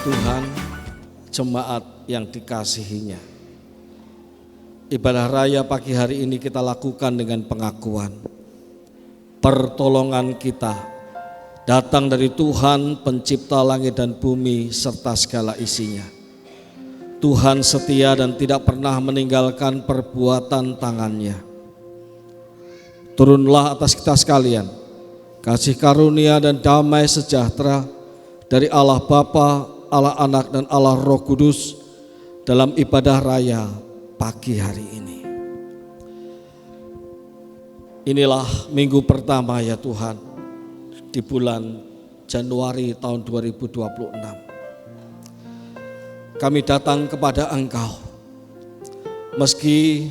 Tuhan, jemaat yang dikasihinya. Ibadah raya pagi hari ini kita lakukan dengan pengakuan pertolongan kita datang dari Tuhan pencipta langit dan bumi serta segala isinya. Tuhan setia dan tidak pernah meninggalkan perbuatan tangannya. Turunlah atas kita sekalian kasih karunia dan damai sejahtera dari Allah Bapa, Allah Anak dan Allah Roh Kudus dalam ibadah raya pagi hari ini. Inilah minggu pertama ya Tuhan di bulan Januari tahun 2026. Kami datang kepada Engkau meski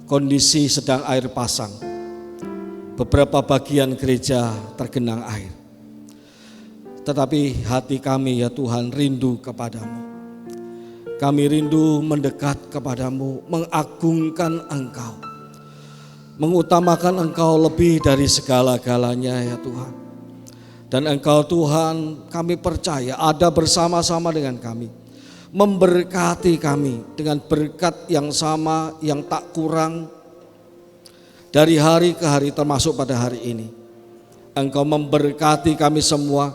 kondisi sedang air pasang. Beberapa bagian gereja tergenang air. Tetapi hati kami ya Tuhan rindu kepadamu. Kami rindu mendekat kepadamu, mengagungkan Engkau. Mengutamakan Engkau lebih dari segala-galanya ya Tuhan. Dan Engkau Tuhan kami percaya ada bersama-sama dengan kami. Memberkati kami dengan berkat yang sama, yang tak kurang. Dari hari ke hari termasuk pada hari ini. Engkau memberkati kami semua,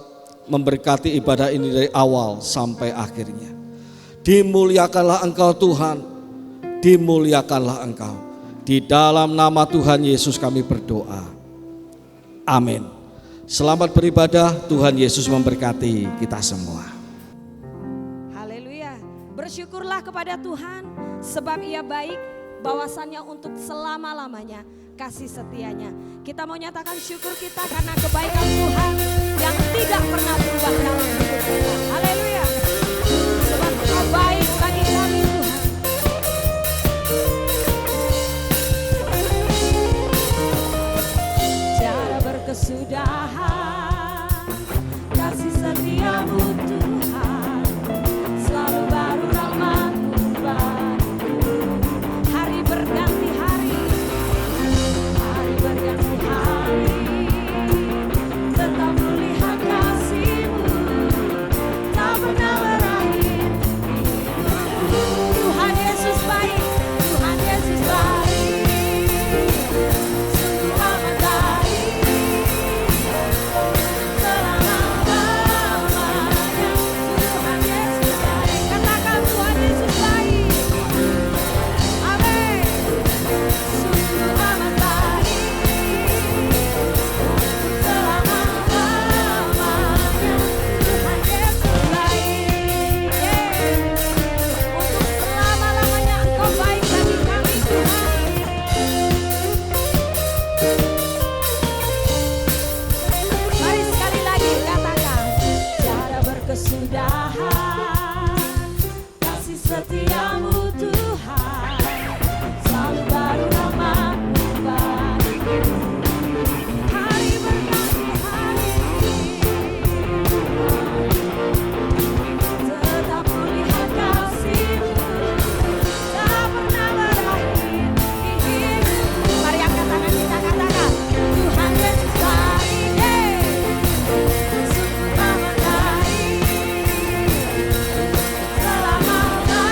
memberkati ibadah ini dari awal sampai akhirnya. Dimuliakanlah Engkau Tuhan, dimuliakanlah Engkau. Di dalam nama Tuhan Yesus kami berdoa. Amin. Selamat beribadah, Tuhan Yesus memberkati kita semua. Haleluya. Bersyukurlah kepada Tuhan sebab Ia baik, bahwasannya untuk selama-lamanya kasih setianya. Kita mau nyatakan syukur kita karena kebaikan Tuhan yang tidak pernah berubah dalam hidup kita. Haleluya. Sebab Engkau baik bagi kami Tuhan. Tiada berkesudahan kasih setiamu Tuhan, selalu baru rahmat-Mu bagiku. Hari berganti hari berganti hari, tetap melihat kasih-Mu, tak pernah berakhir. Tuhan Yesus baik, Tuhan Yesus baik, sungguh amat baik, selama-lamanya. Tuhan Yesus baik, katakan Tuhan Yesus baik. Amin. Sungguh amat baik, selama-lamanya. Tuhan Yesus baik. Untuk selama-lamanya Engkau baik bagi kami Tuhan. Mari sekali lagi katakan, tiada berkesudahan kasih setiamu Tuhan, selalu baru rahmat-Mu bagiku. Hari berganti hari, tetap melihat kasih-Mu, tak pernah berakhir di hidupku. Mari angkat tangan kita katakan, Tuhan Yesus baik, sungguh amat baik, selama-lamanya.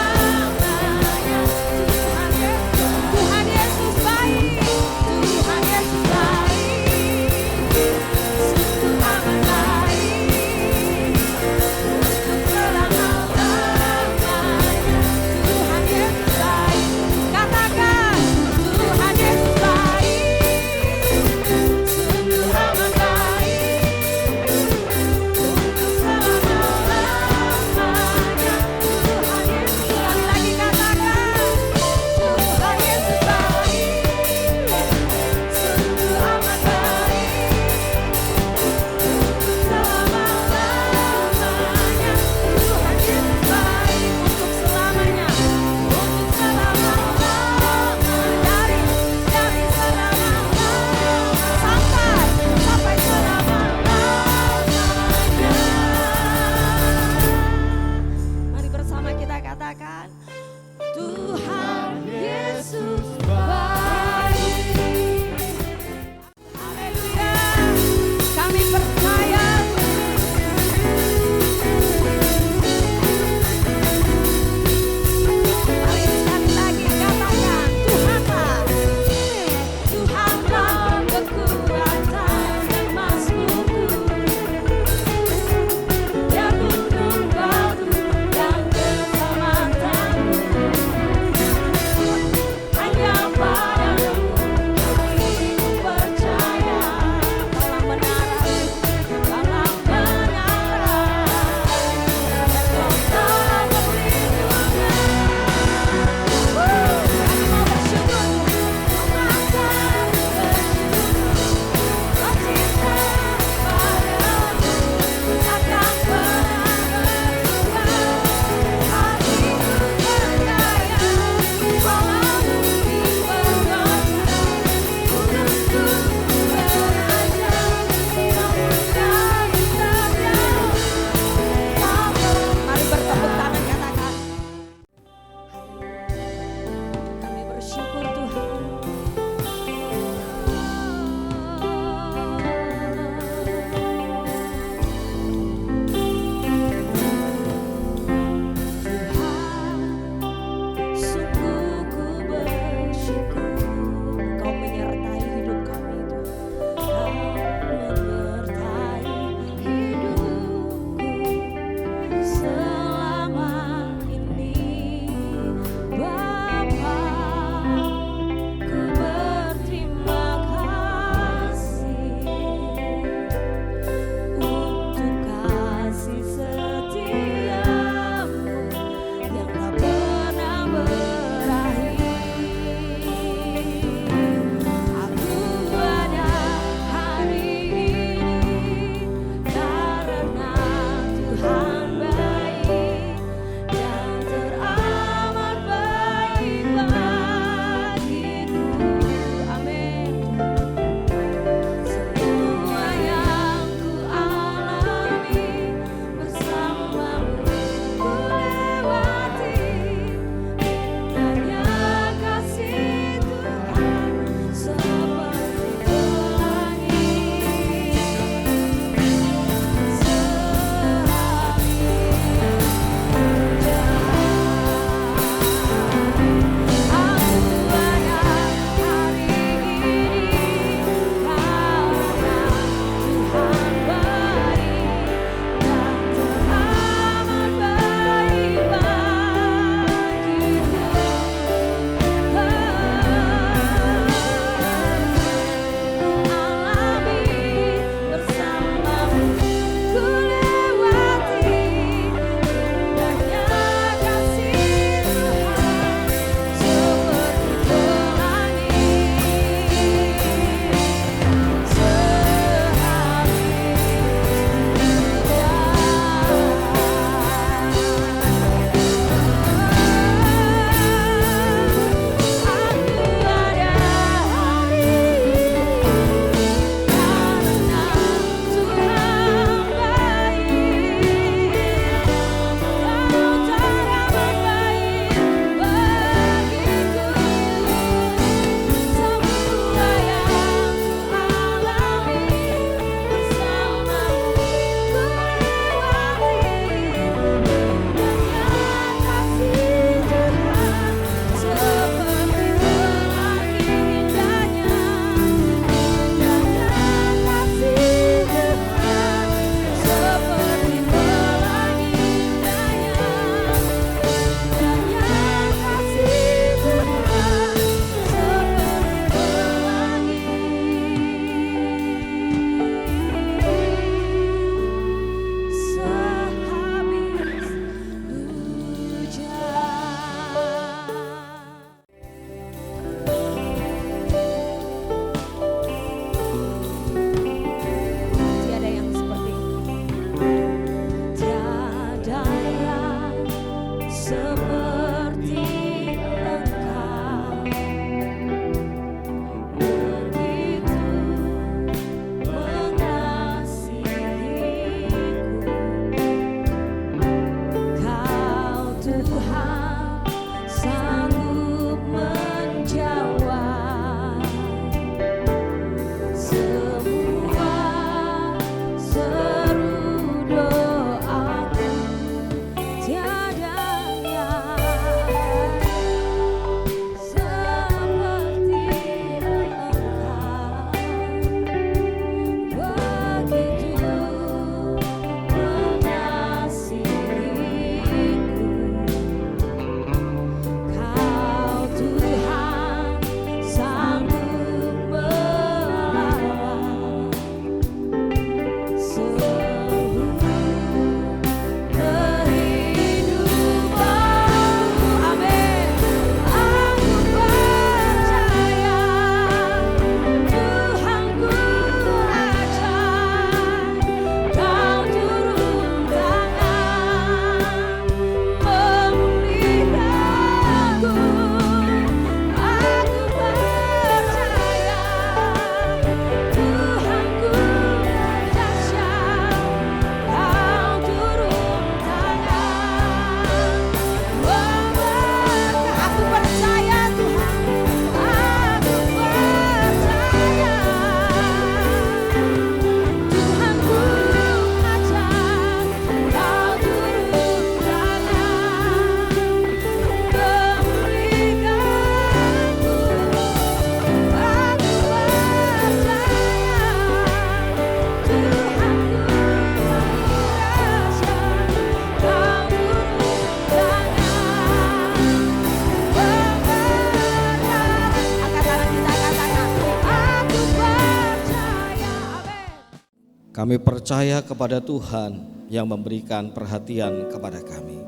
Kami percaya kepada Tuhan yang memberikan perhatian kepada kami.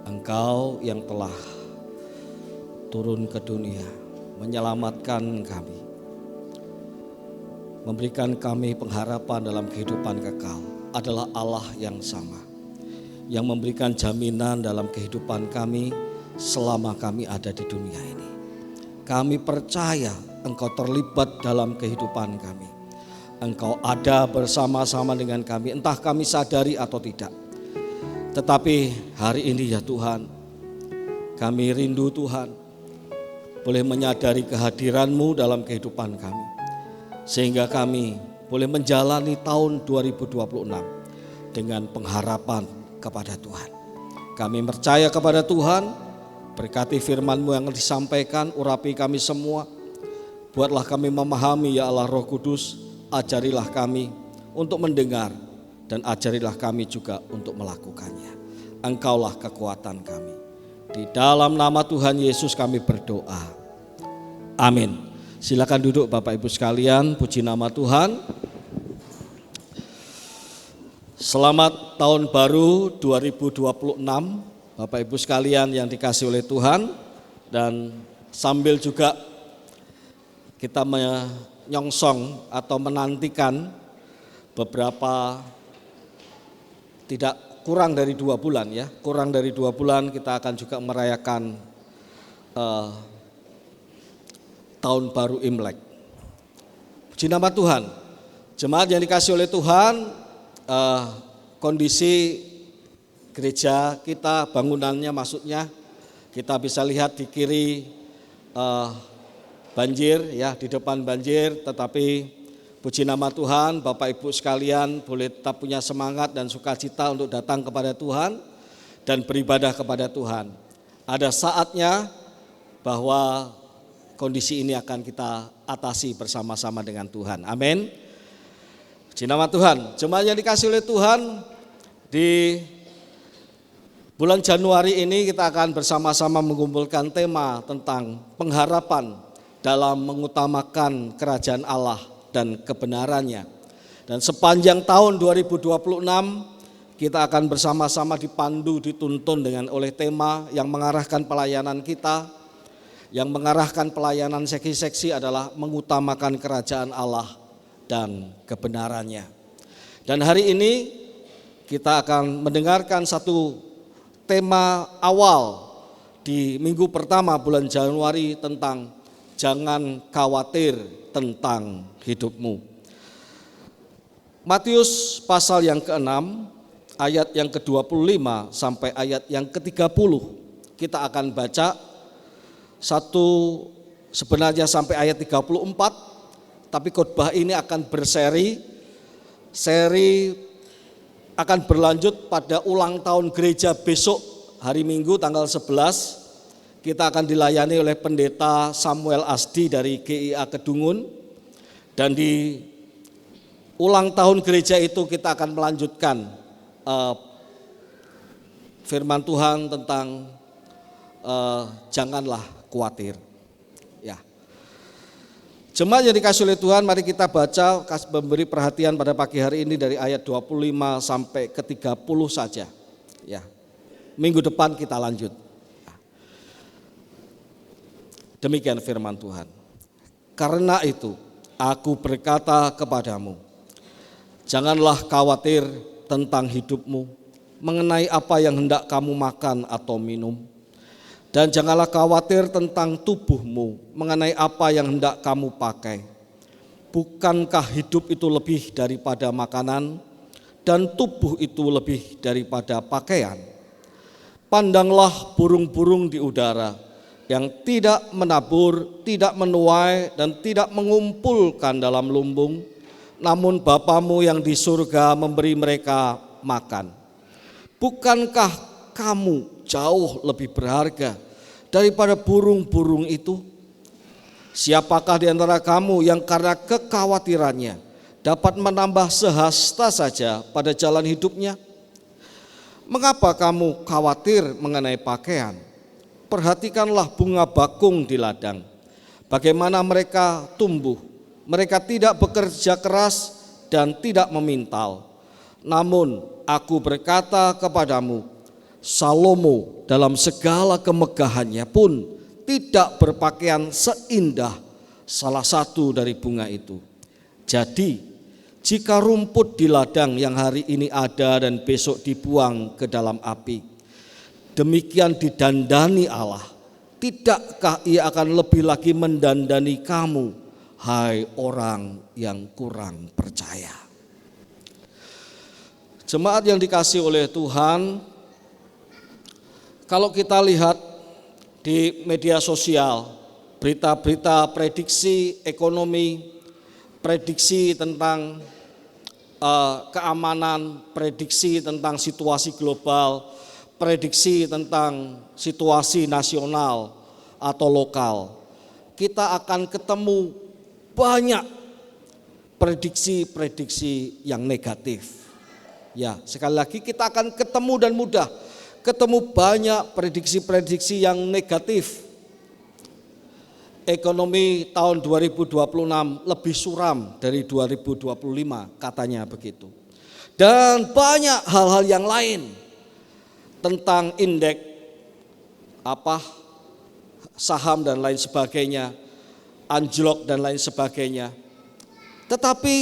Engkau yang telah turun ke dunia, menyelamatkan kami, memberikan kami pengharapan dalam kehidupan kekal, adalah Allah yang sama, yang memberikan jaminan dalam kehidupan kami selama kami ada di dunia ini. Kami percaya Engkau terlibat dalam kehidupan kami. Engkau ada bersama-sama dengan kami, entah kami sadari atau tidak. Tetapi hari ini ya Tuhan, kami rindu Tuhan boleh menyadari kehadiran-Mu dalam kehidupan kami, sehingga kami boleh menjalani tahun 2026 dengan pengharapan kepada Tuhan. Kami percaya kepada Tuhan, berkati firman-Mu yang disampaikan, urapi kami semua. Buatlah kami memahami ya Allah Roh Kudus, ajarilah kami untuk mendengar dan ajarilah kami juga untuk melakukannya. Engkaulah kekuatan kami. Di dalam nama Tuhan Yesus kami berdoa. Amin. Silakan duduk Bapak Ibu sekalian, puji nama Tuhan. Selamat tahun baru 2026 Bapak Ibu sekalian yang dikasihi oleh Tuhan. Dan sambil juga kita menyongsong atau menantikan beberapa, tidak kurang dari 2 bulan ya, kurang dari 2 bulan kita akan juga merayakan tahun baru Imlek. Puji nama Tuhan. Jemaat yang dikasihi oleh Tuhan, kondisi gereja kita, bangunannya maksudnya, kita bisa lihat di kiri banjir ya, di depan banjir, tetapi puji nama Tuhan, Bapak Ibu sekalian boleh tetap punya semangat dan sukacita untuk datang kepada Tuhan dan beribadah kepada Tuhan. Ada saatnya bahwa kondisi ini akan kita atasi bersama-sama dengan Tuhan. Amin. Puji nama Tuhan. Jemaat yang dikasihi oleh Tuhan, di bulan Januari ini kita akan bersama-sama mengumpulkan tema tentang pengharapan dalam mengutamakan kerajaan Allah dan kebenarannya. Dan sepanjang tahun 2026 kita akan bersama-sama dipandu, dituntun oleh tema yang mengarahkan pelayanan kita, yang mengarahkan pelayanan seksi-seksi adalah mengutamakan kerajaan Allah dan kebenarannya. Dan hari ini kita akan mendengarkan satu tema awal di minggu pertama bulan Januari tentang jangan khawatir tentang hidupmu. Matius pasal yang ke-6 ayat yang ke-25 sampai ayat yang ke-30 kita akan baca satu, sebenarnya sampai ayat 34, tapi khotbah ini akan berseri, akan berlanjut pada ulang tahun gereja besok hari Minggu tanggal 11. Kita akan dilayani oleh pendeta Samuel Asdi dari GIA Kedungun. Dan di ulang tahun gereja itu kita akan melanjutkan firman Tuhan tentang janganlah khawatir. Ya. Jemaat yang dikasihi oleh Tuhan, mari kita baca, memberi perhatian pada pagi hari ini dari ayat 25 sampai ke 30 saja. Ya. Minggu depan kita lanjut. Demikian firman Tuhan. Karena itu aku berkata kepadamu, janganlah khawatir tentang hidupmu, mengenai apa yang hendak kamu makan atau minum. Dan janganlah khawatir tentang tubuhmu, mengenai apa yang hendak kamu pakai. Bukankah hidup itu lebih daripada makanan, dan tubuh itu lebih daripada pakaian? Pandanglah burung-burung di udara, yang tidak menabur, tidak menuai, dan tidak mengumpulkan dalam lumbung, namun Bapamu yang di surga memberi mereka makan. Bukankah kamu jauh lebih berharga daripada burung-burung itu? Siapakah di antara kamu yang karena kekhawatirannya dapat menambah sehasta saja pada jalan hidupnya? Mengapa kamu khawatir mengenai pakaian? Perhatikanlah bunga bakung di ladang, bagaimana mereka tumbuh. Mereka tidak bekerja keras, dan tidak memintal. Namun aku berkata kepadamu, Salomo dalam segala kemegahannya pun tidak berpakaian seindah salah satu dari bunga itu. Jadi jika rumput di ladang yang hari ini ada dan besok dibuang ke dalam api, demikian didandani Allah, tidakkah Ia akan lebih lagi mendandani kamu, hai orang yang kurang percaya? Jemaat yang dikasihi oleh Tuhan, kalau kita lihat di media sosial, berita-berita prediksi ekonomi, prediksi tentang keamanan, prediksi tentang situasi global, prediksi tentang situasi nasional atau lokal, kita akan ketemu banyak prediksi-prediksi yang negatif. Ya, sekali lagi kita akan ketemu dan mudah ketemu banyak prediksi-prediksi yang negatif. Ekonomi tahun 2026 lebih suram dari 2025 katanya begitu. Dan banyak hal-hal yang lain tentang indeks saham dan lain sebagainya, anjlok dan lain sebagainya. Tetapi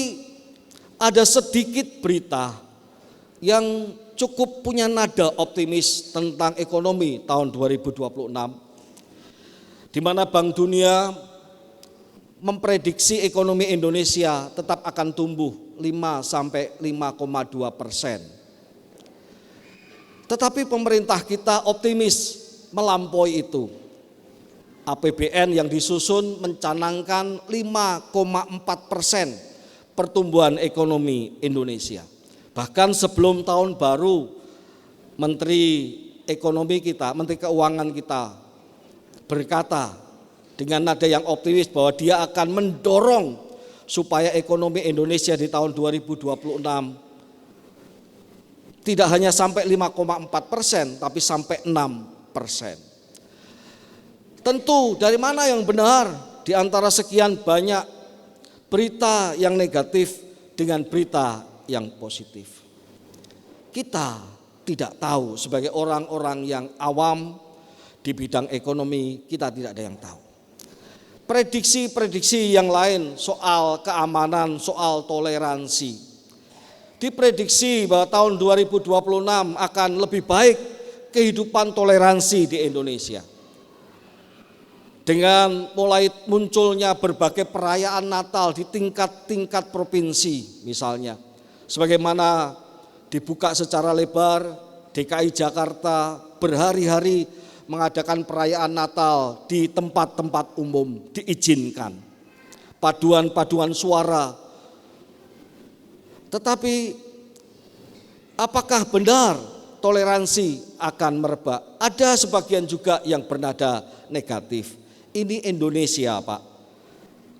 ada sedikit berita yang cukup punya nada optimis tentang ekonomi tahun 2026. Di mana Bank Dunia memprediksi ekonomi Indonesia tetap akan tumbuh 5-5,2%. Tetapi pemerintah kita optimis melampaui itu. APBN yang disusun mencanangkan 5,4% pertumbuhan ekonomi Indonesia. Bahkan sebelum tahun baru, Menteri Ekonomi kita, Menteri Keuangan kita berkata dengan nada yang optimis bahwa dia akan mendorong supaya ekonomi Indonesia di tahun 2026 tidak hanya sampai 5,4% tapi sampai 6%. Tentu dari mana yang benar di antara sekian banyak berita yang negatif dengan berita yang positif? Kita tidak tahu sebagai orang-orang yang awam di bidang ekonomi, kita tidak ada yang tahu. Prediksi-prediksi yang lain soal keamanan, soal toleransi. Diprediksi bahwa tahun 2026 akan lebih baik kehidupan toleransi di Indonesia. Dengan mulai munculnya berbagai perayaan Natal di tingkat-tingkat provinsi misalnya. Sebagaimana dibuka secara lebar, DKI Jakarta berhari-hari mengadakan perayaan Natal di tempat-tempat umum diizinkan. Paduan-paduan suara. Tetapi apakah benar toleransi akan merebak? Ada sebagian juga yang bernada negatif. Ini Indonesia, Pak.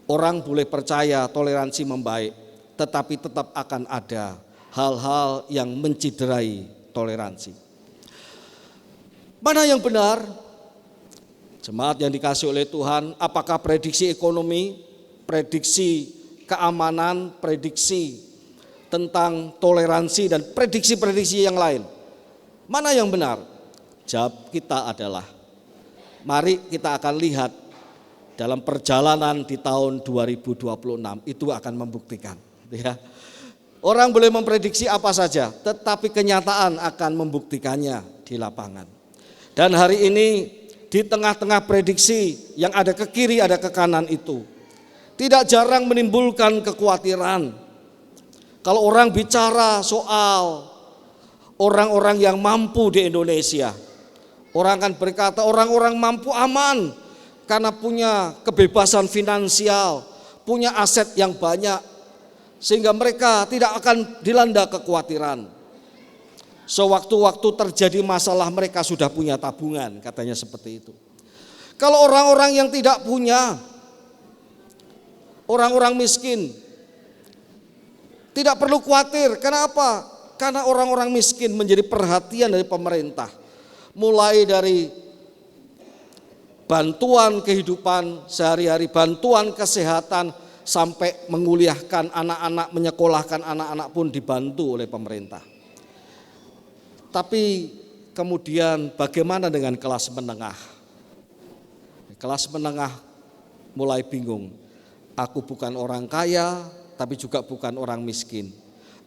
Orang boleh percaya toleransi membaik, tetapi tetap akan ada hal-hal yang menciderai toleransi. Mana yang benar? Jemaat yang dikasihi oleh Tuhan, apakah prediksi ekonomi, prediksi keamanan, prediksi tentang toleransi dan prediksi-prediksi yang lain? Mana yang benar? Jawab kita adalah, mari kita akan lihat dalam perjalanan di tahun 2026 itu akan membuktikan. Ya. Orang boleh memprediksi apa saja, tetapi kenyataan akan membuktikannya di lapangan. Dan hari ini di tengah-tengah prediksi yang ada ke kiri ada ke kanan itu tidak jarang menimbulkan kekhawatiran. Kalau orang bicara soal orang-orang yang mampu di Indonesia, orang akan berkata orang-orang mampu aman karena punya kebebasan finansial, punya aset yang banyak sehingga mereka tidak akan dilanda kekhawatiran. Sewaktu-waktu terjadi masalah mereka sudah punya tabungan, katanya seperti itu. Kalau orang-orang yang tidak punya, orang-orang miskin, tidak perlu khawatir. Kenapa? Karena orang-orang miskin menjadi perhatian dari pemerintah. Mulai dari bantuan kehidupan sehari-hari, bantuan kesehatan, sampai menguliahkan anak-anak, menyekolahkan anak-anak pun dibantu oleh pemerintah. Tapi kemudian bagaimana dengan kelas menengah? Kelas menengah mulai bingung. Aku bukan orang kaya, tapi juga bukan orang miskin.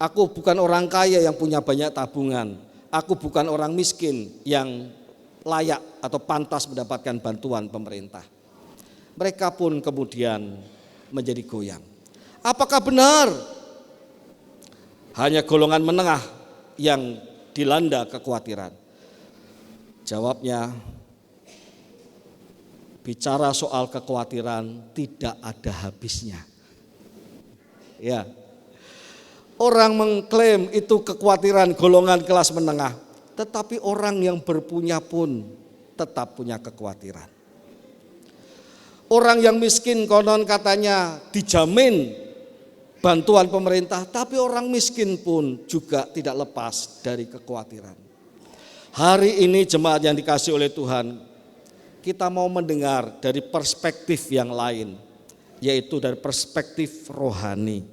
Aku bukan orang kaya yang punya banyak tabungan. Aku bukan orang miskin yang layak atau pantas mendapatkan bantuan pemerintah. Mereka pun kemudian menjadi goyang. Apakah benar hanya golongan menengah yang dilanda kekhawatiran? Jawabnya, bicara soal kekhawatiran tidak ada habisnya. Ya. Orang mengklaim itu kekhawatiran golongan kelas menengah, tetapi orang yang berpunya pun tetap punya kekhawatiran. Orang yang miskin konon katanya dijamin bantuan pemerintah, tapi orang miskin pun juga tidak lepas dari kekhawatiran. Hari ini jemaat yang dikasihi oleh Tuhan, kita mau mendengar dari perspektif yang lain, yaitu dari perspektif rohani.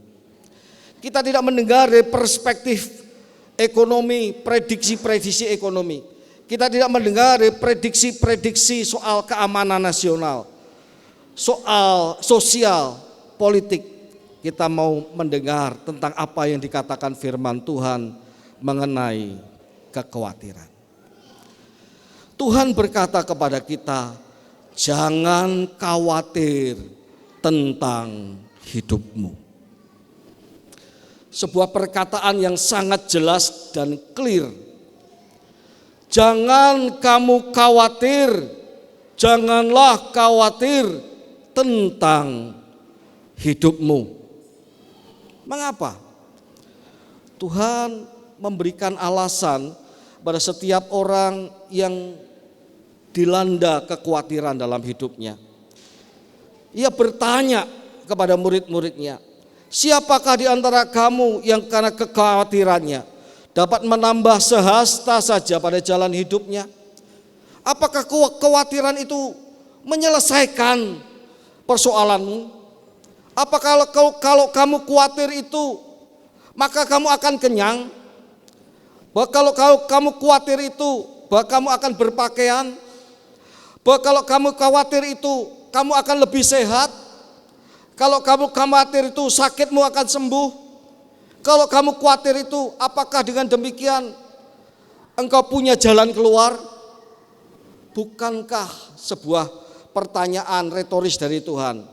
Kita tidak mendengar dari perspektif ekonomi, prediksi-prediksi ekonomi. Kita tidak mendengar dari prediksi-prediksi soal keamanan nasional, soal sosial, politik. Kita mau mendengar tentang apa yang dikatakan firman Tuhan mengenai kekhawatiran. Tuhan berkata kepada kita, jangan khawatir tentang hidupmu. Sebuah perkataan yang sangat jelas dan clear. Jangan kamu khawatir, janganlah khawatir tentang hidupmu. Mengapa? Tuhan memberikan alasan pada setiap orang yang dilanda kekhawatiran dalam hidupnya. Ia bertanya kepada murid-muridnya, siapakah di antara kamu yang karena kekhawatirannya dapat menambah sehasta saja pada jalan hidupnya? Apakah kekhawatiran itu menyelesaikan persoalanmu? Apakah kalau kamu khawatir itu maka kamu akan kenyang? Bahwa kalau kamu khawatir itu bahwa kamu akan berpakaian? Bahwa kalau kamu khawatir itu kamu akan lebih sehat? Kalau kamu khawatir itu sakitmu akan sembuh? Kalau kamu khawatir itu apakah dengan demikian engkau punya jalan keluar? Bukankah sebuah pertanyaan retoris dari Tuhan?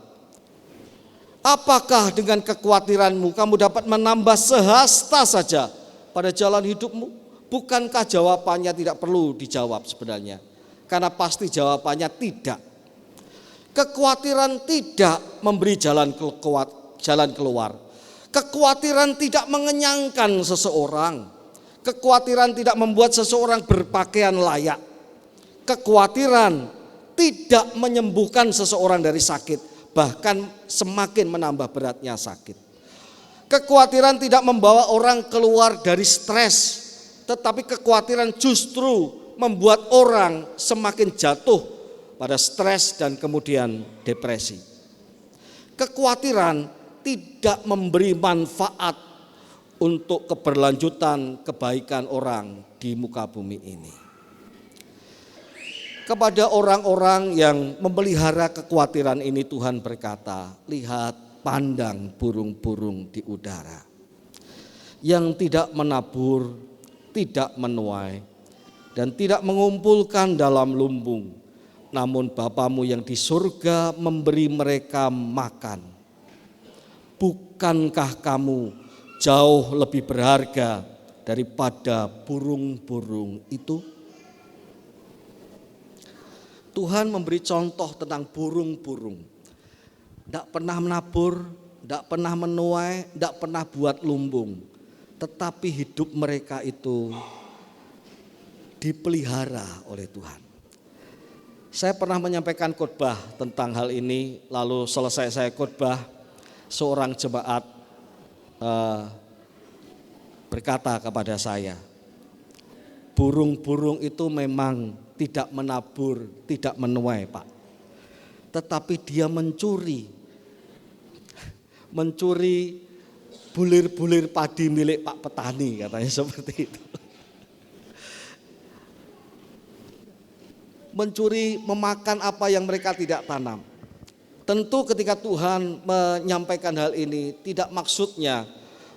Apakah dengan kekhawatiranmu kamu dapat menambah sehasta saja pada jalan hidupmu? Bukankah jawabannya tidak perlu dijawab sebenarnya? Karena pasti jawabannya tidak. Kekhawatiran tidak memberi jalan keluar. Kekhawatiran tidak mengenyangkan seseorang. Kekhawatiran tidak membuat seseorang berpakaian layak. Kekhawatiran tidak menyembuhkan seseorang dari sakit, bahkan semakin menambah beratnya sakit. Kekhawatiran tidak membawa orang keluar dari stres, tetapi kekhawatiran justru membuat orang semakin jatuh pada stres dan kemudian depresi. Kekhawatiran tidak memberi manfaat untuk keberlanjutan kebaikan orang di muka bumi ini. Kepada orang-orang yang memelihara kekhawatiran ini Tuhan berkata, lihat, pandang burung-burung di udara yang tidak menabur, tidak menuai, dan tidak mengumpulkan dalam lumbung, namun Bapamu yang di surga memberi mereka makan. Bukankah kamu jauh lebih berharga daripada burung-burung itu? Tuhan memberi contoh tentang burung-burung. Tidak pernah menabur, tidak pernah menuai, tidak pernah buat lumbung. Tetapi hidup mereka itu dipelihara oleh Tuhan. Saya pernah menyampaikan khotbah tentang hal ini, lalu selesai saya khotbah, seorang jemaat berkata kepada saya, burung-burung itu memang tidak menabur, tidak menuai, Pak. Tetapi dia mencuri. mencuri bulir-bulir padi milik Pak Petani, katanya seperti itu. Mencuri, memakan apa yang mereka tidak tanam. Tentu ketika Tuhan menyampaikan hal ini, tidak maksudnya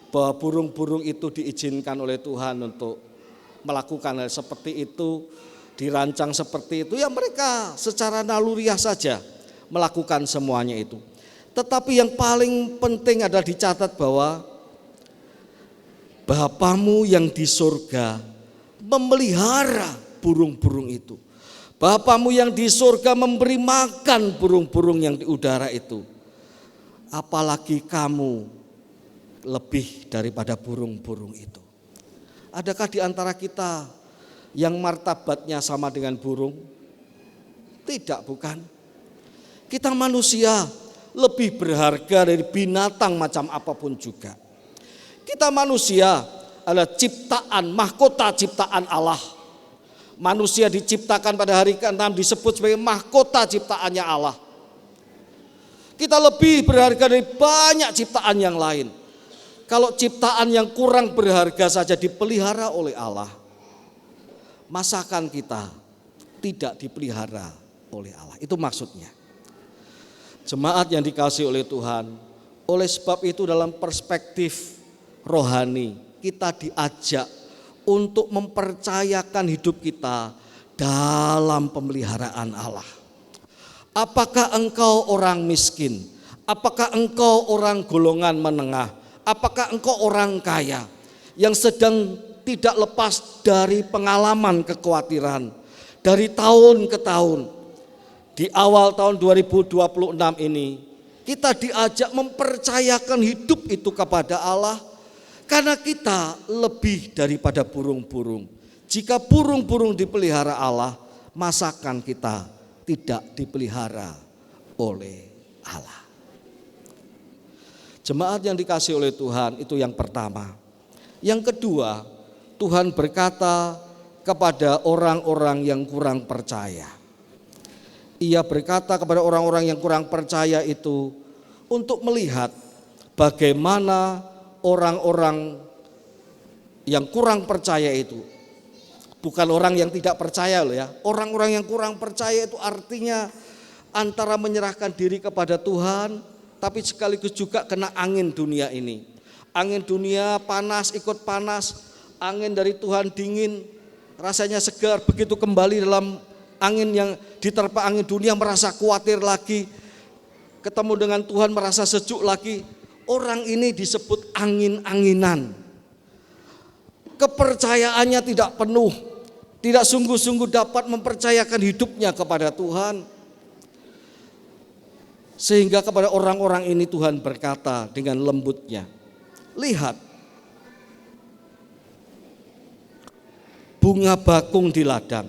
bahwa burung-burung itu diizinkan oleh Tuhan untuk melakukan hal seperti itu, dirancang seperti itu, ya mereka secara naluriah saja melakukan semuanya itu. Tetapi yang paling penting adalah dicatat bahwa Bapamu yang di surga memelihara burung-burung itu. Bapamu yang di surga memberi makan burung-burung yang di udara itu. Apalagi kamu lebih daripada burung-burung itu. Adakah di antara kita yang martabatnya sama dengan burung? Tidak, bukan. Kita manusia lebih berharga dari binatang macam apapun juga. Kita manusia adalah ciptaan, mahkota ciptaan Allah. Manusia diciptakan pada hari ke-6 disebut sebagai mahkota ciptaannya Allah. Kita lebih berharga dari banyak ciptaan yang lain. Kalau ciptaan yang kurang berharga saja dipelihara oleh Allah, masakan kita tidak dipelihara oleh Allah. Itu maksudnya. Jemaat yang dikasihi oleh Tuhan, oleh sebab itu dalam perspektif rohani kita diajak untuk mempercayakan hidup kita dalam pemeliharaan Allah. Apakah engkau orang miskin? Apakah engkau orang golongan menengah? Apakah engkau orang kaya yang sedang tidak lepas dari pengalaman kekhawatiran dari tahun ke tahun? Di awal tahun 2026 ini kita diajak mempercayakan hidup itu kepada Allah, karena kita lebih daripada burung-burung. Jika burung-burung dipelihara Allah, masakan kita tidak dipelihara oleh Allah. Jemaat yang dikasihi oleh Tuhan, itu yang pertama. Yang kedua, Tuhan berkata kepada orang-orang yang kurang percaya. Ia berkata kepada orang-orang yang kurang percaya itu untuk melihat bagaimana orang-orang yang kurang percaya itu, bukan orang yang tidak percaya loh ya. Orang-orang yang kurang percaya itu artinya antara menyerahkan diri kepada Tuhan, tapi sekaligus juga kena angin dunia ini. Angin dunia panas, ikut panas, angin dari Tuhan dingin, rasanya segar, begitu kembali dalam angin yang diterpa angin dunia merasa khawatir lagi, ketemu dengan Tuhan merasa sejuk lagi. Orang ini disebut angin-anginan. Kepercayaannya tidak penuh, tidak sungguh-sungguh dapat mempercayakan hidupnya kepada Tuhan. Sehingga kepada orang-orang ini Tuhan berkata dengan lembutnya, lihat, bunga bakung di ladang.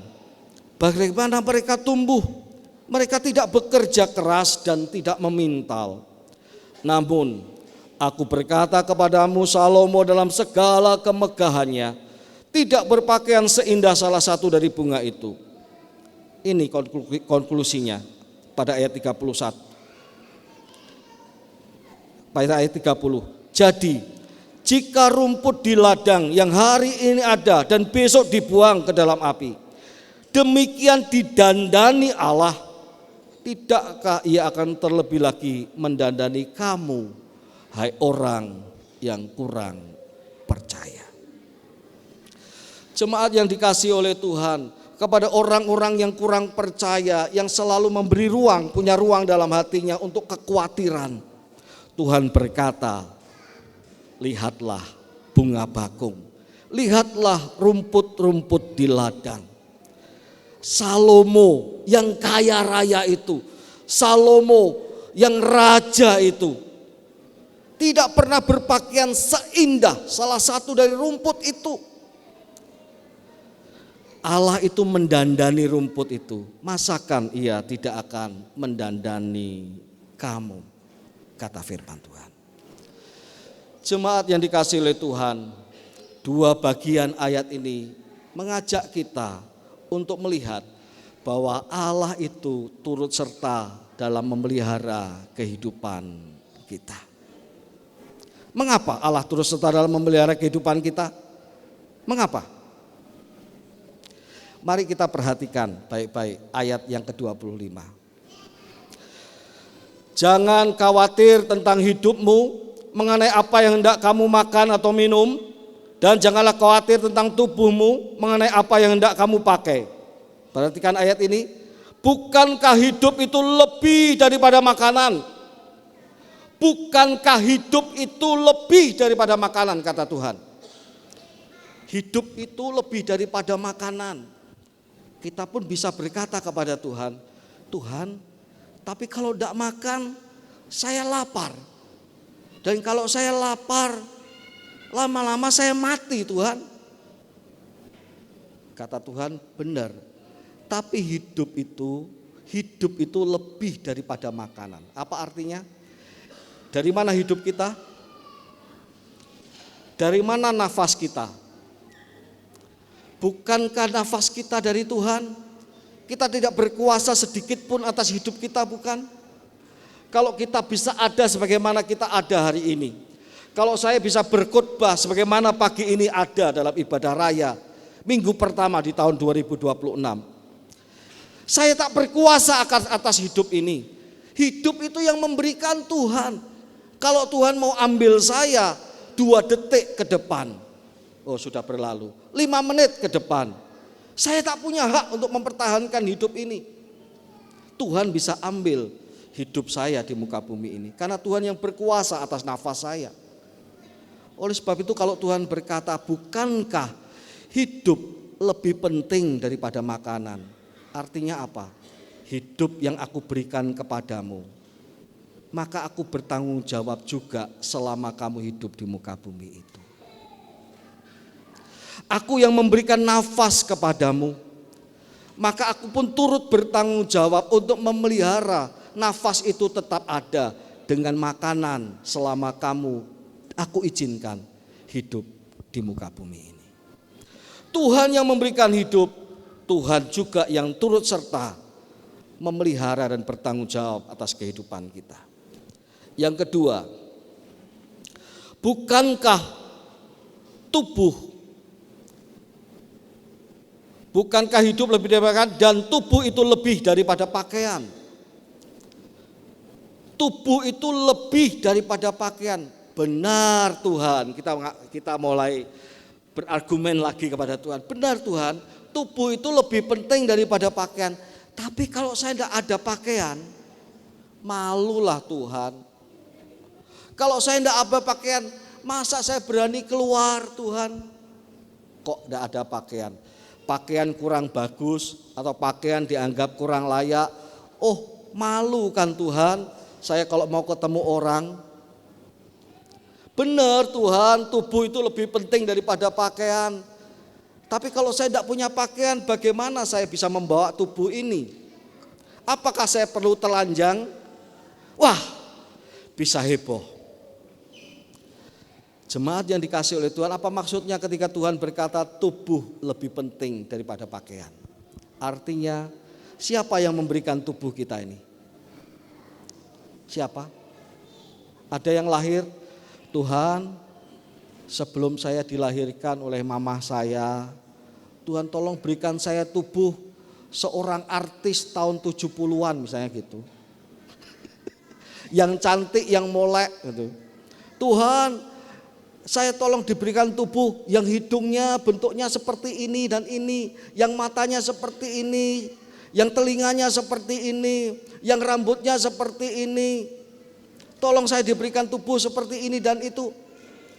Bagaimana mereka tumbuh? Mereka tidak bekerja keras dan tidak memintal. Namun aku berkata kepadamu, Salomo dalam segala kemegahannya tidak berpakaian seindah salah satu dari bunga itu. Ini konklusinya pada ayat 31. Pada ayat 30. Jadi jika rumput di ladang yang hari ini ada dan besok dibuang ke dalam api, demikian didandani Allah, tidakkah ia akan terlebih lagi mendandani kamu, hai orang yang kurang percaya. Jemaat yang dikasihi oleh Tuhan, kepada orang-orang yang kurang percaya, yang selalu memberi ruang, punya ruang dalam hatinya untuk kekhawatiran, Tuhan berkata, lihatlah bunga bakung, lihatlah rumput-rumput di ladang. Salomo yang kaya raya itu, Salomo yang raja itu, tidak pernah berpakaian seindah salah satu dari rumput itu. Allah itu mendandani rumput itu, masakan ia tidak akan mendandani kamu, kata firman Tuhan. Jemaat yang dikasihi oleh Tuhan, dua bagian ayat ini mengajak kita untuk melihat bahwa Allah itu turut serta dalam memelihara kehidupan kita. Mengapa Allah turut serta dalam memelihara kehidupan kita? Mengapa? Mari kita perhatikan baik-baik ayat yang ke-25. Jangan khawatir tentang hidupmu mengenai apa yang hendak kamu makan atau minum, dan janganlah khawatir tentang tubuhmu mengenai apa yang hendak kamu pakai. Perhatikan ayat ini. Bukankah hidup itu lebih daripada makanan? Bukankah hidup itu lebih daripada makanan, kata Tuhan. Hidup itu lebih daripada makanan. Kita pun bisa berkata kepada Tuhan, Tuhan, tapi kalau tidak makan, saya lapar. Dan kalau saya lapar, lama-lama saya mati, Tuhan. Kata Tuhan, benar. Tapi hidup itu lebih daripada makanan. Apa artinya? Dari mana hidup kita? Dari mana nafas kita? Bukankah nafas kita dari Tuhan? Kita tidak berkuasa sedikit pun atas hidup kita, bukan? Kalau kita bisa ada sebagaimana kita ada hari ini, kalau saya bisa berkhotbah sebagaimana pagi ini ada dalam ibadah raya minggu pertama di tahun 2026, saya tak berkuasa atas hidup ini. Hidup itu yang memberikan Tuhan. Kalau Tuhan mau ambil saya 2 detik ke depan, oh sudah berlalu, 5 menit ke depan, saya tak punya hak untuk mempertahankan hidup ini. Tuhan bisa ambil hidup saya di muka bumi ini, karena Tuhan yang berkuasa atas nafas saya. Oleh sebab itu kalau Tuhan berkata, bukankah hidup lebih penting daripada makanan? Artinya apa? Hidup yang aku berikan kepadamu, maka aku bertanggung jawab juga selama kamu hidup di muka bumi itu. Aku yang memberikan nafas kepadamu, maka aku pun turut bertanggung jawab untuk memelihara nafas itu tetap ada dengan makanan selama aku izinkan hidup di muka bumi ini. Tuhan yang memberikan hidup, Tuhan juga yang turut serta memelihara dan bertanggung jawab atas kehidupan kita. Yang kedua, bukankah hidup lebih daripada dan tubuh itu lebih daripada pakaian? Tubuh itu lebih daripada pakaian. Benar Tuhan, kita mulai berargumen lagi kepada Tuhan. Benar Tuhan, tubuh itu lebih penting daripada pakaian. Tapi kalau saya tidak ada pakaian, malulah Tuhan. Kalau saya tidak ada pakaian, masa saya berani keluar Tuhan? Kok tidak ada pakaian? Pakaian kurang bagus atau pakaian dianggap kurang layak. Oh, malu kan Tuhan, saya kalau mau ketemu orang. Benar Tuhan, tubuh itu lebih penting daripada pakaian. Tapi kalau saya tidak punya pakaian, bagaimana saya bisa membawa tubuh ini? Apakah saya perlu telanjang? Wah, bisa heboh. Jemaat yang dikasih oleh Tuhan, apa maksudnya ketika Tuhan berkata tubuh lebih penting daripada pakaian? Artinya, siapa yang memberikan tubuh kita ini? Siapa? Ada yang lahir, Tuhan, sebelum saya dilahirkan oleh mama saya, Tuhan tolong berikan saya tubuh seorang artis tahun 70-an misalnya gitu. Yang cantik, yang molek gitu. Tuhan, saya tolong diberikan tubuh yang hidungnya bentuknya seperti ini dan ini, yang matanya seperti ini, yang telinganya seperti ini, yang rambutnya seperti ini. Tolong saya diberikan tubuh seperti ini dan itu.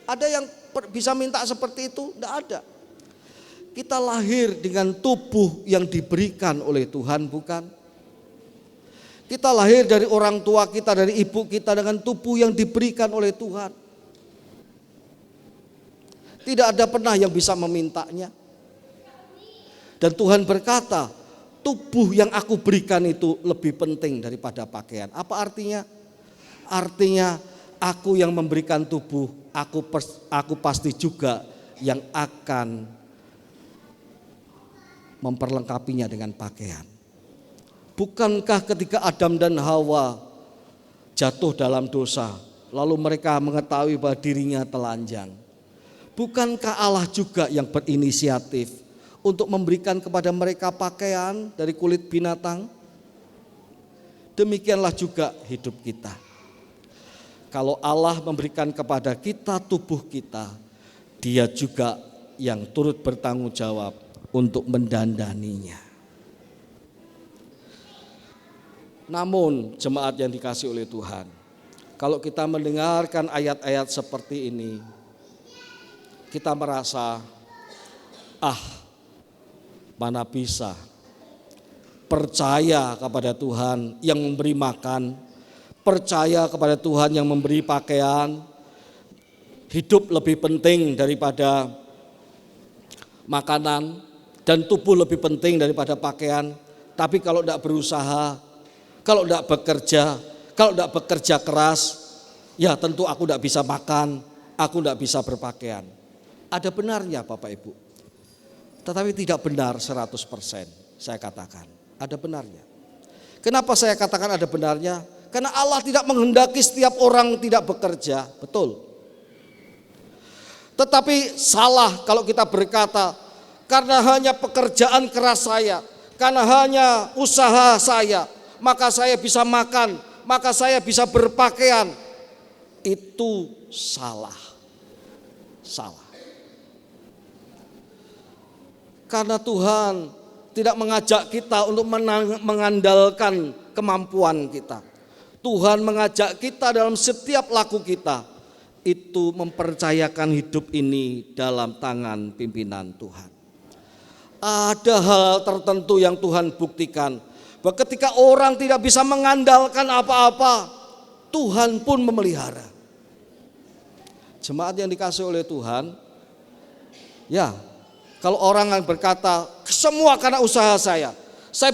Ada yang bisa minta seperti itu? Tidak ada. Kita lahir dengan tubuh yang diberikan oleh Tuhan, bukan? Kita lahir dari orang tua kita, dari ibu kita dengan tubuh yang diberikan oleh Tuhan. Tidak ada pernah yang bisa memintanya. Dan Tuhan berkata, tubuh yang aku berikan itu lebih penting daripada pakaian. Apa artinya? Artinya aku yang memberikan tubuh, aku pasti juga yang akan memperlengkapinya dengan pakaian. Bukankah ketika Adam dan Hawa jatuh dalam dosa, lalu mereka mengetahui bahwa dirinya telanjang. Bukankah Allah juga yang berinisiatif untuk memberikan kepada mereka pakaian dari kulit binatang? Demikianlah juga hidup kita. Kalau Allah memberikan kepada kita tubuh kita, Dia juga yang turut bertanggung jawab untuk mendandaninya. Namun jemaat yang dikasihi oleh Tuhan, kalau kita mendengarkan ayat-ayat seperti ini, kita merasa, mana bisa percaya kepada Tuhan yang memberi makan, percaya kepada Tuhan yang memberi pakaian, hidup lebih penting daripada makanan, dan tubuh lebih penting daripada pakaian. Tapi kalau tidak berusaha, kalau tidak bekerja, kalau tidak bekerja keras, ya tentu aku tidak bisa makan, aku tidak bisa berpakaian. Ada benarnya Bapak Ibu, tetapi tidak benar 100%, saya katakan. Ada benarnya. Kenapa saya katakan ada benarnya? Karena Allah tidak menghendaki setiap orang tidak bekerja, betul. Tetapi salah kalau kita berkata, karena hanya pekerjaan keras saya, karena hanya usaha saya, maka saya bisa makan, maka saya bisa berpakaian. Itu salah. Salah. Karena Tuhan tidak mengajak kita untuk mengandalkan kemampuan kita. Tuhan mengajak kita dalam setiap laku kita itu mempercayakan hidup ini dalam tangan pimpinan Tuhan. Ada hal tertentu yang Tuhan buktikan bahwa ketika orang tidak bisa mengandalkan apa-apa, Tuhan pun memelihara. Jemaat yang dikasihi oleh Tuhan, ya, kalau orang yang berkata, semua karena usaha saya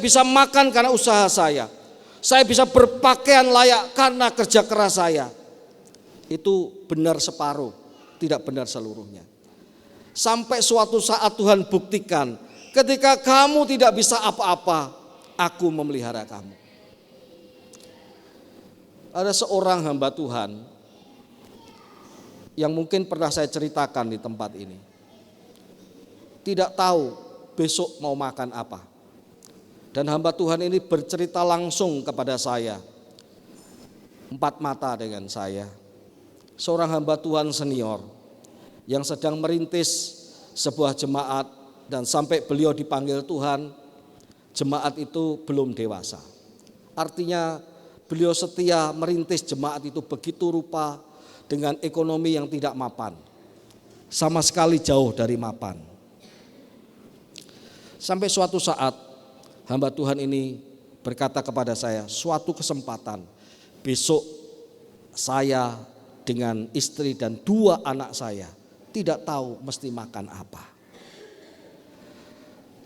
bisa makan karena usaha saya bisa berpakaian layak karena kerja keras saya. Itu benar separuh, tidak benar seluruhnya. Sampai suatu saat Tuhan buktikan, ketika kamu tidak bisa apa-apa, aku memelihara kamu. Ada seorang hamba Tuhan yang mungkin pernah saya ceritakan di tempat ini. Tidak tahu besok mau makan apa. Dan hamba Tuhan ini bercerita langsung kepada saya, 4 mata dengan saya. Seorang hamba Tuhan senior yang sedang merintis sebuah jemaat, dan sampai beliau dipanggil Tuhan, jemaat itu belum dewasa. Artinya beliau setia merintis jemaat itu begitu rupa dengan ekonomi yang tidak mapan. Sama sekali jauh dari mapan. Sampai suatu saat hamba Tuhan ini berkata kepada saya, suatu kesempatan besok saya dengan istri dan 2 anak saya tidak tahu mesti makan apa.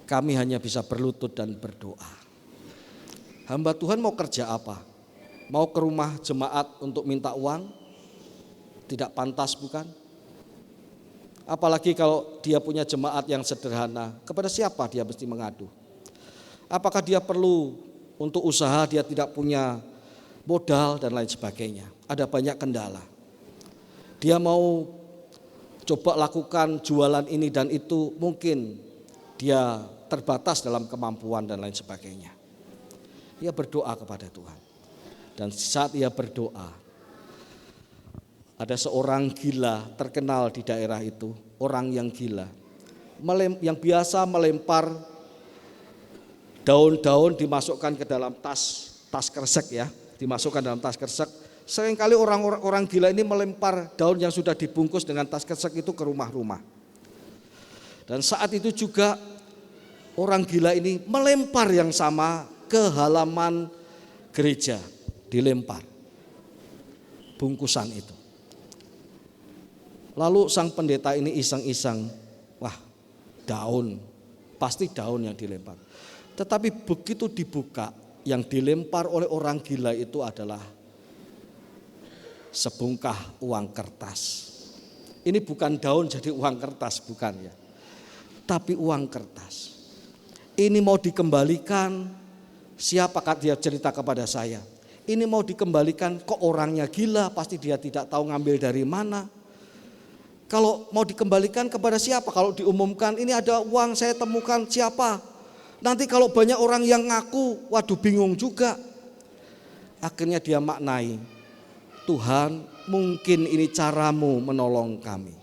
Kami hanya bisa berlutut dan berdoa. Hamba Tuhan mau kerja apa? Mau ke rumah jemaat untuk minta uang? Tidak pantas bukan? Apalagi kalau dia punya jemaat yang sederhana, kepada siapa dia mesti mengadu? Apakah dia perlu untuk usaha, dia tidak punya modal dan lain sebagainya. Ada banyak kendala. Dia mau coba lakukan jualan ini dan itu, mungkin dia terbatas dalam kemampuan dan lain sebagainya. Dia berdoa kepada Tuhan. Dan saat ia berdoa, ada seorang gila terkenal di daerah itu, orang yang gila, yang biasa melempar daun-daun dimasukkan ke dalam tas kresek ya, dimasukkan dalam tas kresek. Seringkali orang gila ini melempar daun yang sudah dibungkus dengan tas kresek itu ke rumah-rumah. Dan saat itu juga orang gila ini melempar yang sama ke halaman gereja, dilempar bungkusan itu. Lalu sang pendeta ini iseng-iseng, wah daun, pasti daun yang dilempar. Tetapi begitu dibuka, yang dilempar oleh orang gila itu adalah sebungkah uang kertas. Ini bukan daun jadi uang kertas, bukan ya. Tapi uang kertas. Ini mau dikembalikan, siapakah dia cerita kepada saya. Ini mau dikembalikan ke orangnya gila, pasti dia tidak tahu ngambil dari mana. Kalau mau dikembalikan kepada siapa? Kalau diumumkan ini ada uang saya temukan siapa? Nanti kalau banyak orang yang ngaku, waduh bingung juga. Akhirnya dia maknai, Tuhan mungkin ini caramu menolong kami.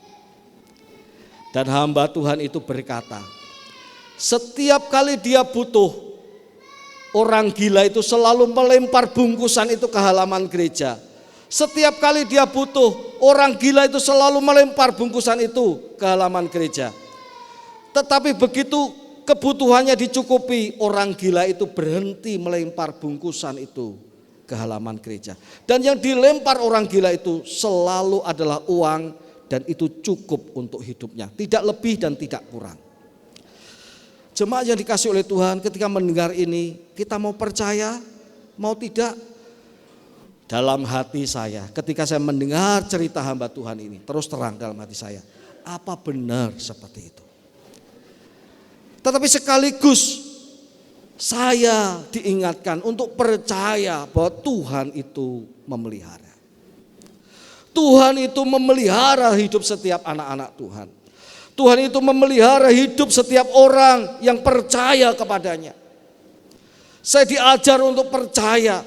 Dan hamba Tuhan itu berkata, setiap kali dia butuh, orang gila itu selalu melempar bungkusan itu ke halaman gereja. Setiap kali dia butuh, orang gila itu selalu melempar bungkusan itu ke halaman gereja. Tetapi begitu kebutuhannya dicukupi, orang gila itu berhenti melempar bungkusan itu ke halaman gereja. Dan yang dilempar orang gila itu selalu adalah uang, dan itu cukup untuk hidupnya, tidak lebih dan tidak kurang. Jemaat yang dikasih oleh Tuhan, ketika mendengar ini, kita mau percaya, mau tidak? Dalam hati saya, ketika saya mendengar cerita hamba Tuhan ini, terus terang dalam hati saya, apa benar seperti itu? Tetapi sekaligus saya diingatkan untuk percaya bahwa Tuhan itu memelihara. Tuhan itu memelihara hidup setiap anak-anak Tuhan. Tuhan itu memelihara hidup setiap orang yang percaya kepadanya. Saya diajar untuk percaya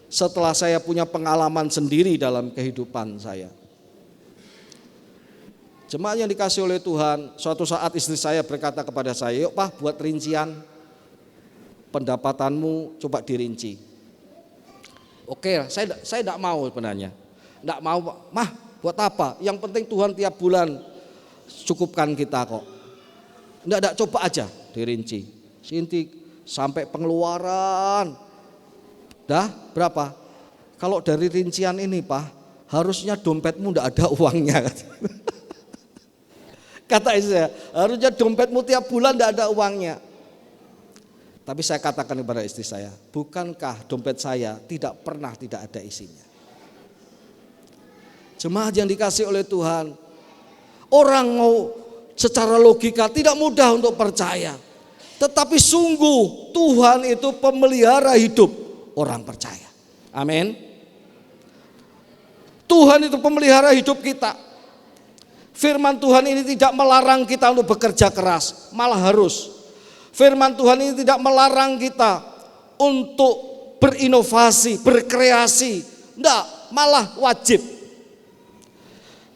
setelah saya punya pengalaman sendiri dalam kehidupan saya. Jemaat yang dikasih oleh Tuhan, suatu saat istri saya berkata kepada saya, yuk Pak buat rincian pendapatanmu, coba dirinci. Oke, saya tidak mau sebenarnya. Tidak mau, Mah buat apa? Yang penting Tuhan tiap bulan cukupkan kita kok. Tidak, coba aja dirinci. Sinti sampai pengeluaran. Dah berapa? Kalau dari rincian ini Pak, harusnya dompetmu tidak ada uangnya. Kata istri saya, harusnya dompetmu tiap bulan tidak ada uangnya. Tapi saya katakan kepada istri saya, bukankah dompet saya tidak pernah tidak ada isinya? Jemaat yang dikasih oleh Tuhan, orang mau secara logika tidak mudah untuk percaya. Tetapi sungguh Tuhan itu pemelihara hidup orang percaya. Amin. Tuhan itu pemelihara hidup kita. Firman Tuhan ini tidak melarang kita untuk bekerja keras, malah harus. Firman Tuhan ini tidak melarang kita untuk berinovasi, berkreasi, enggak, malah wajib.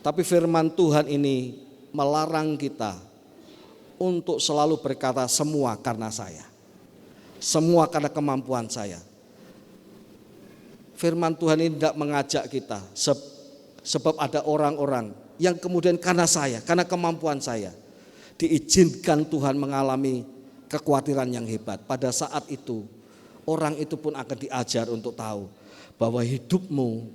Tapi firman Tuhan ini melarang kita untuk selalu berkata semua karena saya. Semua karena kemampuan saya. Firman Tuhan ini tidak mengajak kita sebab ada orang-orang yang kemudian karena saya, karena kemampuan saya diizinkan Tuhan mengalami kekhawatiran yang hebat. Pada saat itu orang itu pun akan diajar untuk tahu bahwa hidupmu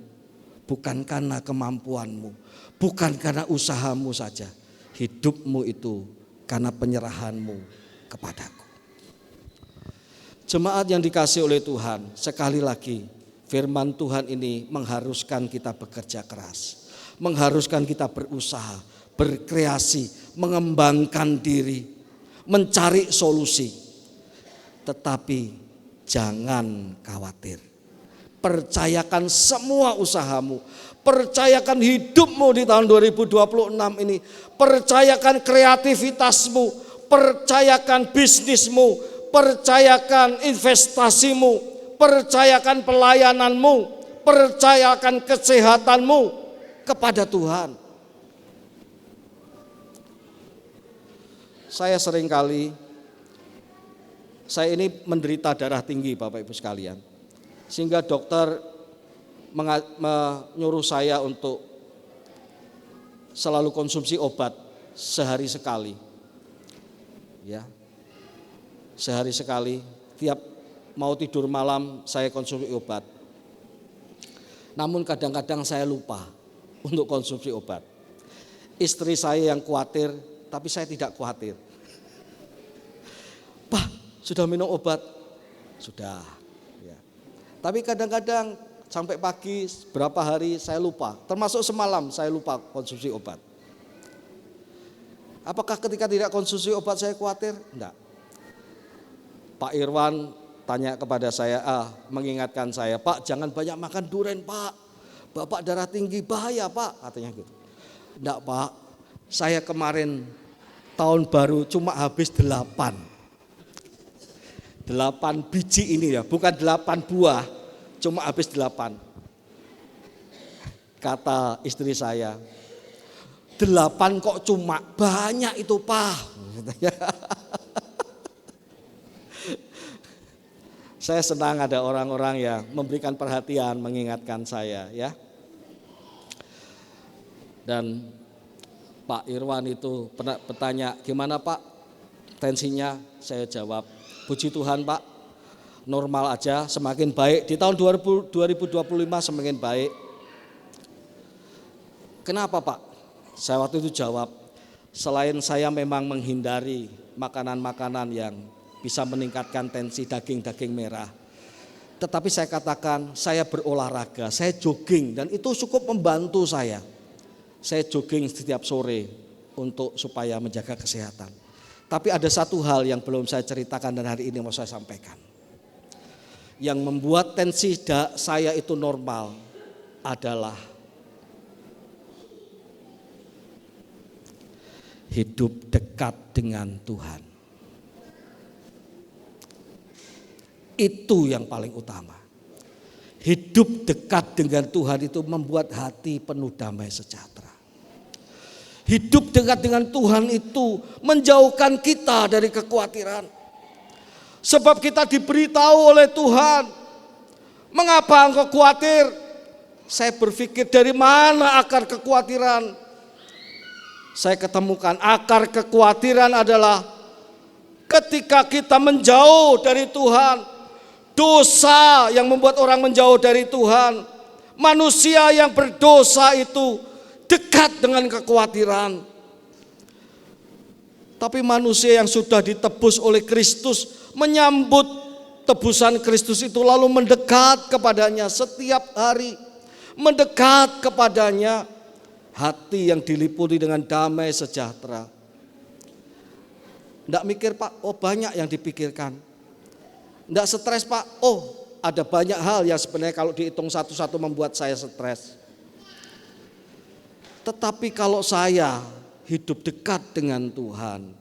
bukan karena kemampuanmu, bukan karena usahamu saja. Hidupmu itu karena penyerahanmu kepadaku. Jemaat yang dikasih oleh Tuhan, sekali lagi firman Tuhan ini mengharuskan kita bekerja keras, mengharuskan kita berusaha, berkreasi, mengembangkan diri, mencari solusi. Tetapi jangan khawatir. Percayakan semua usahamu, percayakan hidupmu di tahun 2026 ini, percayakan kreativitasmu, percayakan bisnismu, percayakan investasimu, percayakan pelayananmu, percayakan kesehatanmu kepada Tuhan. Saya ini menderita darah tinggi Bapak Ibu sekalian. Sehingga dokter menyuruh saya untuk selalu konsumsi obat sehari sekali. Ya. Sehari sekali, tiap mau tidur malam saya konsumsi obat. Namun kadang-kadang saya lupa untuk konsumsi obat. Istri saya yang khawatir, tapi saya tidak khawatir. Pak, sudah minum obat? Sudah. Ya. Tapi kadang-kadang sampai pagi berapa hari saya lupa, termasuk semalam saya lupa konsumsi obat. Apakah ketika tidak konsumsi obat saya khawatir? Enggak. Pak Irwan tanya kepada saya, mengingatkan saya, Pak jangan banyak makan durian Pak, Bapak darah tinggi bahaya Pak, katanya gitu. Enggak Pak, saya kemarin tahun baru cuma habis 8 biji ini ya, bukan 8 buah, cuma habis 8. Kata istri saya, 8 kok cuma, banyak itu Pak. Saya senang ada orang-orang yang memberikan perhatian, mengingatkan saya ya. Dan Pak Irwan itu pernah bertanya, gimana Pak tensinya? Saya jawab, puji Tuhan Pak, normal aja, semakin baik. Di tahun 2025 semakin baik. Kenapa Pak? Saya waktu itu jawab, selain saya memang menghindari makanan-makanan yang bisa meningkatkan tensi daging-daging merah, tetapi saya katakan saya berolahraga, saya jogging, dan itu cukup membantu saya. Saya jogging setiap sore untuk supaya menjaga kesehatan. Tapi ada satu hal yang belum saya ceritakan dan hari ini mau saya sampaikan. Yang membuat tensi saya itu normal adalah hidup dekat dengan Tuhan. Itu yang paling utama. Hidup dekat dengan Tuhan itu membuat hati penuh damai sejahtera. Hidup dekat dengan Tuhan itu menjauhkan kita dari kekhawatiran. Sebab kita diberitahu oleh Tuhan, mengapa engkau khawatir? Saya berpikir dari mana akar kekhawatiran? Saya ketemukan akar kekhawatiran adalah ketika kita menjauh dari Tuhan, dosa yang membuat orang menjauh dari Tuhan. Manusia yang berdosa itu dekat dengan kekhawatiran. Tapi manusia yang sudah ditebus oleh Kristus menyambut tebusan Kristus itu lalu mendekat kepadanya setiap hari. Mendekat kepadanya, hati yang diliputi dengan damai sejahtera. Enggak mikir Pak, oh banyak yang dipikirkan. Enggak stres Pak, oh ada banyak hal yang sebenarnya kalau dihitung satu-satu membuat saya stres. Tetapi kalau saya hidup dekat dengan Tuhan,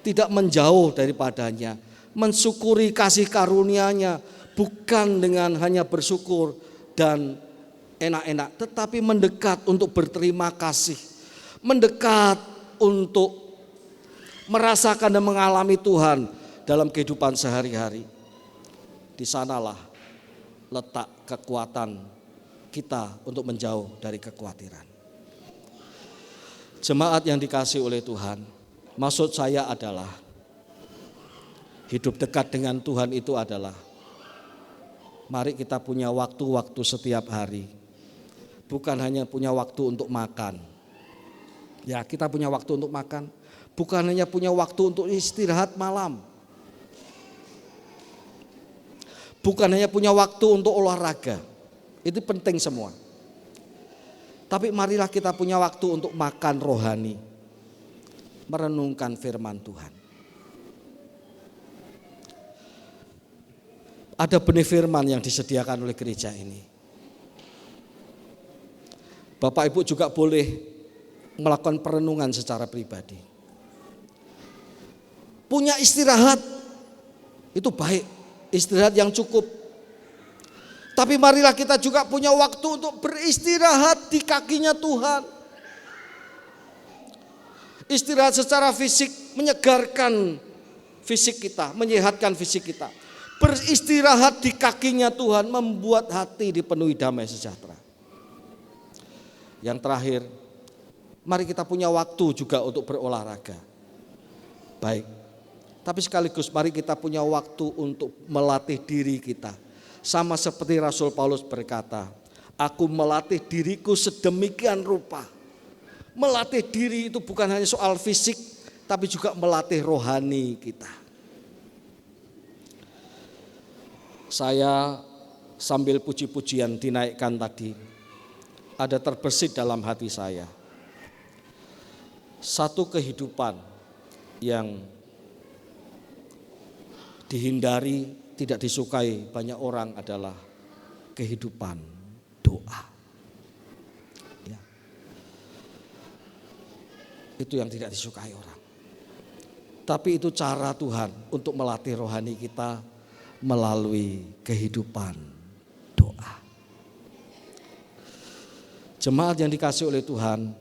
tidak menjauh daripadanya, mensyukuri kasih karunia-Nya, bukan dengan hanya bersyukur dan enak-enak, tetapi mendekat untuk berterima kasih, mendekat untuk merasakan dan mengalami Tuhan dalam kehidupan sehari-hari. Di sanalah letak kekuatan kita untuk menjauh dari kekhawatiran. Jemaat yang dikasihi oleh Tuhan, maksud saya adalah hidup dekat dengan Tuhan itu adalah mari kita punya waktu-waktu setiap hari. Bukan hanya punya waktu untuk makan. Ya, kita punya waktu untuk makan. Bukan hanya punya waktu untuk istirahat malam. Bukan hanya punya waktu untuk olahraga. Itu penting semua. Tapi marilah kita punya waktu untuk makan rohani. Merenungkan firman Tuhan. Ada benih firman yang disediakan oleh gereja ini. Bapak Ibu juga boleh melakukan perenungan secara pribadi. Punya istirahat, itu baik, istirahat yang cukup. Tapi marilah kita juga punya waktu untuk beristirahat di kakinya Tuhan. Istirahat secara fisik menyegarkan fisik kita, menyehatkan fisik kita. Beristirahat di kakinya Tuhan membuat hati dipenuhi damai sejahtera. Yang terakhir, mari kita punya waktu juga untuk berolahraga. Baik, tapi sekaligus mari kita punya waktu untuk melatih diri kita. Sama seperti Rasul Paulus berkata, aku melatih diriku sedemikian rupa. Melatih diri itu bukan hanya soal fisik, tapi juga melatih rohani kita. Saya sambil puji-pujian dinaikkan tadi, ada terbesit dalam hati saya. Satu kehidupan yang dihindari tidak disukai banyak orang adalah kehidupan doa. Ya. Itu yang tidak disukai orang. Tapi itu cara Tuhan untuk melatih rohani kita melalui kehidupan doa. Jemaat yang dikasihi oleh Tuhan,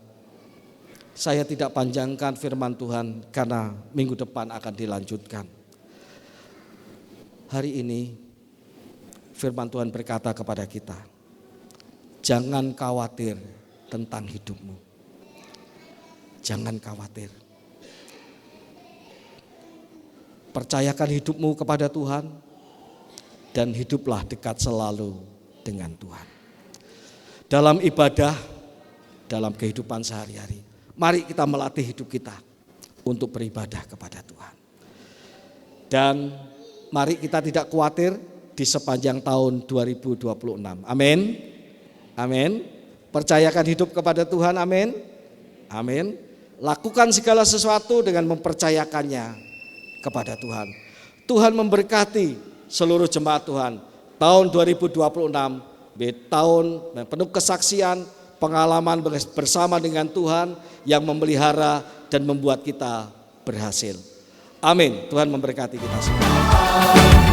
saya tidak panjangkan firman Tuhan karena minggu depan akan dilanjutkan. Hari ini firman Tuhan berkata kepada kita, jangan khawatir tentang hidupmu. Jangan khawatir. Percayakan hidupmu kepada Tuhan dan hiduplah dekat selalu dengan Tuhan. Dalam ibadah, dalam kehidupan sehari-hari, mari kita melatih hidup kita untuk beribadah kepada Tuhan. Dan mari kita tidak khawatir di sepanjang tahun 2026. Amin. Amin. Percayakan hidup kepada Tuhan. Amin. Amin. Lakukan segala sesuatu dengan mempercayakannya kepada Tuhan. Tuhan memberkati seluruh jemaat Tuhan. Tahun 2026 tahun penuh kesaksian, pengalaman bersama dengan Tuhan yang memelihara dan membuat kita berhasil. Amin. Tuhan memberkati kita semua.